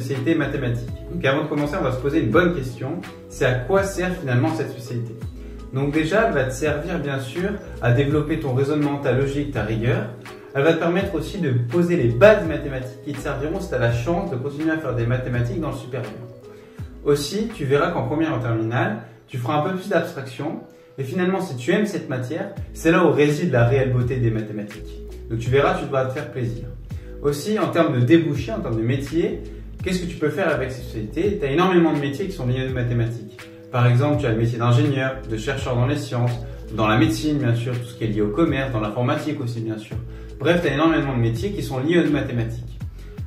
spécialité mathématique. Donc avant de commencer, on va se poser une bonne question. C'est à quoi sert finalement cette spécialité? Donc déjà, elle va te servir bien sûr à développer ton raisonnement, ta logique, ta rigueur. Elle va te permettre aussi de poser les bases mathématiques qui te serviront si tu as la chance de continuer à faire des mathématiques dans le supérieur. Aussi, tu verras qu'en première et en terminale, tu feras un peu plus d'abstraction. Et finalement, si tu aimes cette matière, c'est là où réside la réelle beauté des mathématiques. Donc tu verras, tu devras te faire plaisir. Aussi, en termes de débouchés, en termes de métiers, qu'est-ce que tu peux faire avec cette spécialité? Tu as énormément de métiers qui sont liés aux mathématiques. Par exemple, tu as le métier d'ingénieur, de chercheur dans les sciences, dans la médecine bien sûr, tout ce qui est lié au commerce, dans l'informatique aussi bien sûr. Bref, tu as énormément de métiers qui sont liés aux mathématiques.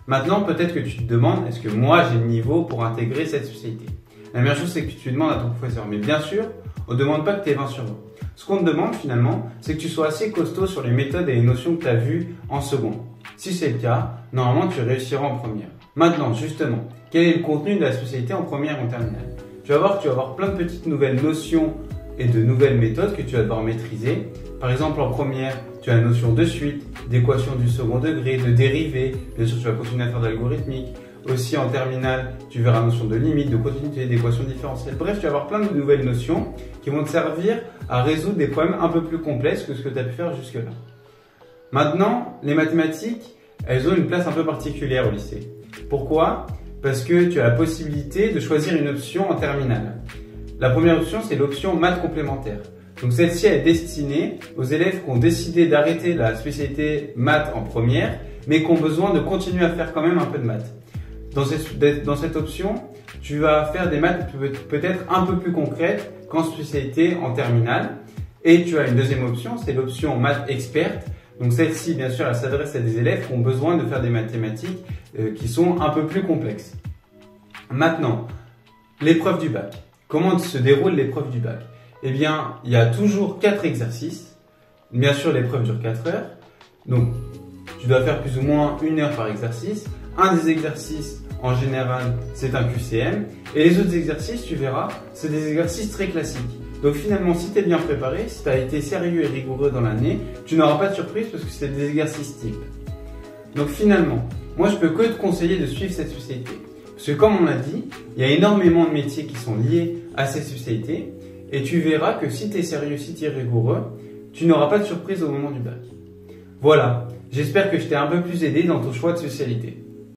Maintenant, peut-être que tu te demandes, est-ce que moi j'ai le niveau pour intégrer cette spécialité? La meilleure chose, c'est que tu demandes à ton professeur. Mais bien sûr, on ne demande pas que tu aies 20 sur 20. Ce qu'on te demande finalement, c'est que tu sois assez costaud sur les méthodes et les notions que tu as vues en seconde. Si c'est le cas, normalement tu réussiras en première. Maintenant, justement, quel est le contenu de la spécialité en première et en terminale? Tu vas voir que tu vas avoir plein de petites nouvelles notions et de nouvelles méthodes que tu vas devoir maîtriser. Par exemple, en première, tu as la notion de suite, d'équation du second degré, de dérivée. Bien sûr, tu vas continuer à faire de l'algorithmique. Aussi, en terminale, tu verras la notion de limite, de continuité, d'équation différentielle. Bref, tu vas avoir plein de nouvelles notions qui vont te servir à résoudre des problèmes un peu plus complexes que ce que tu as pu faire jusque-là. Maintenant, les mathématiques, elles ont une place un peu particulière au lycée. Pourquoi? Parce que tu as la possibilité de choisir une option en terminale. La première option, c'est l'option maths complémentaire. Donc celle-ci est destinée aux élèves qui ont décidé d'arrêter la spécialité maths en première, mais qui ont besoin de continuer à faire quand même un peu de maths. Dans cette option, tu vas faire des maths peut-être un peu plus concrètes qu'en spécialité en terminale. Et tu as une deuxième option, c'est l'option maths experte. Donc celle-ci, bien sûr, elle s'adresse à des élèves qui ont besoin de faire des mathématiques qui sont un peu plus complexes. Maintenant, l'épreuve du bac. Comment se déroule l'épreuve du bac? Eh bien, il y a toujours 4 exercices. Bien sûr, l'épreuve dure 4 heures. Donc, tu dois faire plus ou moins 1 heure par exercice. Un des exercices, en général, c'est un QCM. Et les autres exercices, tu verras, c'est des exercices très classiques. Donc finalement, si tu es bien préparé, si tu as été sérieux et rigoureux dans l'année, tu n'auras pas de surprise parce que c'est des exercices types. Donc finalement, moi je peux que te conseiller de suivre cette spécialité. Parce que comme on l'a dit, il y a énormément de métiers qui sont liés à cette spécialité. Et tu verras que si tu es sérieux, si tu es rigoureux, tu n'auras pas de surprise au moment du bac. Voilà, j'espère que je t'ai un peu plus aidé dans ton choix de spécialité.